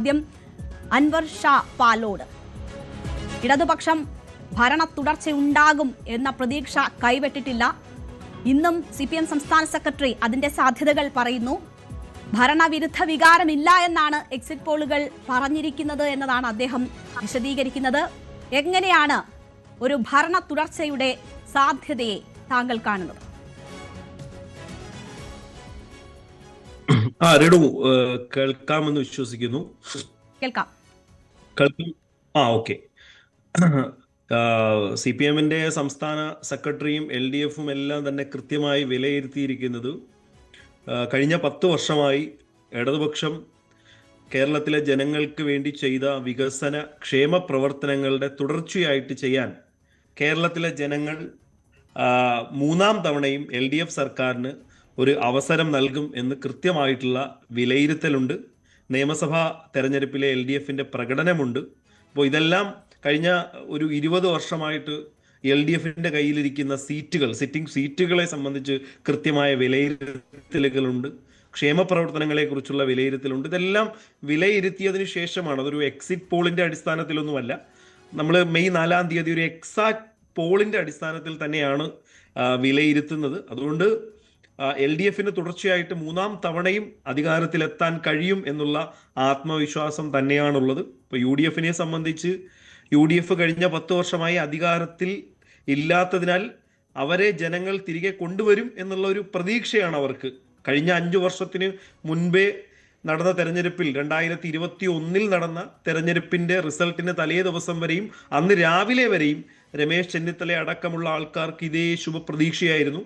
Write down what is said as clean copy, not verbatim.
ആദ്യം അൻവർ ഷാ പാലോട്. ഇടതുപക്ഷം ഭരണ തുടർച്ചയുണ്ടാകും എന്ന പ്രതീക്ഷ കൈവിട്ടിട്ടില്ല. ഇന്നും CPM സംസ്ഥാന സെക്രട്ടറി അതിന്റെ സാധ്യതകൾ പറയുന്നു. ഭരണവിരുദ്ധ വികാരമില്ല എന്നാണ് എക്സിറ്റ് പോളുകൾ പറഞ്ഞിരിക്കുന്നത് എന്നതാണ് അദ്ദേഹം വിശദീകരിക്കുന്നത്. എങ്ങനെയാണ് ഒരു ഭരണ തുടർച്ചയുടെ സാധ്യതയെ താങ്കൾ കാണുന്നത്? രഘു, കേൾക്കാമെന്ന് വിശ്വസിക്കുന്നു. കേൾക്കാം. ഓക്കെ. CPM-ന്റെ സംസ്ഥാന സെക്രട്ടറിയും LDF-ഉം എല്ലാം തന്നെ കൃത്യമായി വിലയിരുത്തിയിരിക്കുന്നത് കഴിഞ്ഞ 10 വർഷമായി ഇടതുപക്ഷം കേരളത്തിലെ ജനങ്ങൾക്ക് വേണ്ടി ചെയ്ത വികസന ക്ഷേമ പ്രവർത്തനങ്ങളുടെ തുടർച്ചയായിട്ട് ചെയ്യാൻ കേരളത്തിലെ ജനങ്ങൾ മൂന്നാം തവണയും LDF സർക്കാരിന് ഒരു അവസരം നൽകും എന്ന് കൃത്യമായിട്ടുള്ള വിലയിരുത്തലുണ്ട്. നിയമസഭാ തെരഞ്ഞെടുപ്പിലെ LDF-ന്റെ പ്രകടനമുണ്ട്. അപ്പോൾ ഇതെല്ലാം കഴിഞ്ഞ ഒരു 20 വർഷമായിട്ട് LDF-ന്റെ കയ്യിലിരിക്കുന്ന സിറ്റിംഗ് സീറ്റുകളെ സംബന്ധിച്ച് കൃത്യമായ വിലയിരുത്തലുകളുണ്ട്. ക്ഷേമ പ്രവർത്തനങ്ങളെ കുറിച്ചുള്ള വിലയിരുത്തലുണ്ട്. ഇതെല്ലാം വിലയിരുത്തിയതിനു ശേഷമാണ്, അതൊരു എക്സിറ്റ് പോളിന്റെ അടിസ്ഥാനത്തിലൊന്നുമല്ല, നമ്മൾ മെയ് 4-ാം തീയതി ഒരു എക്സാക്ട് പോളിന്റെ അടിസ്ഥാനത്തിൽ തന്നെയാണ് വിലയിരുത്തുന്നത്. അതുകൊണ്ട് LDF-ന് തുടർച്ചയായിട്ട് മൂന്നാം തവണയും അധികാരത്തിലെത്താൻ കഴിയും എന്നുള്ള ആത്മവിശ്വാസം തന്നെയാണുള്ളത്. ഇപ്പോൾ UDF-നെ സംബന്ധിച്ച് UDF കഴിഞ്ഞ 10 വർഷമായി അധികാരത്തിൽ ഇല്ലാത്തതിനാൽ അവരെ ജനങ്ങൾ തിരികെ കൊണ്ടുവരും എന്നുള്ള ഒരു പ്രതീക്ഷയാണ് അവർക്ക്. കഴിഞ്ഞ 5 വർഷത്തിന് മുൻപേ നടന്ന തെരഞ്ഞെടുപ്പിൽ 2021 നടന്ന തെരഞ്ഞെടുപ്പിന്റെ റിസൾട്ടിന് തലേ ദിവസം വരെയും അന്ന് രാവിലെ വരെയും രമേശ് ചെന്നിത്തല അടക്കമുള്ള ആൾക്കാർക്ക് ഇതേ ശുഭപ്രതീക്ഷയായിരുന്നു.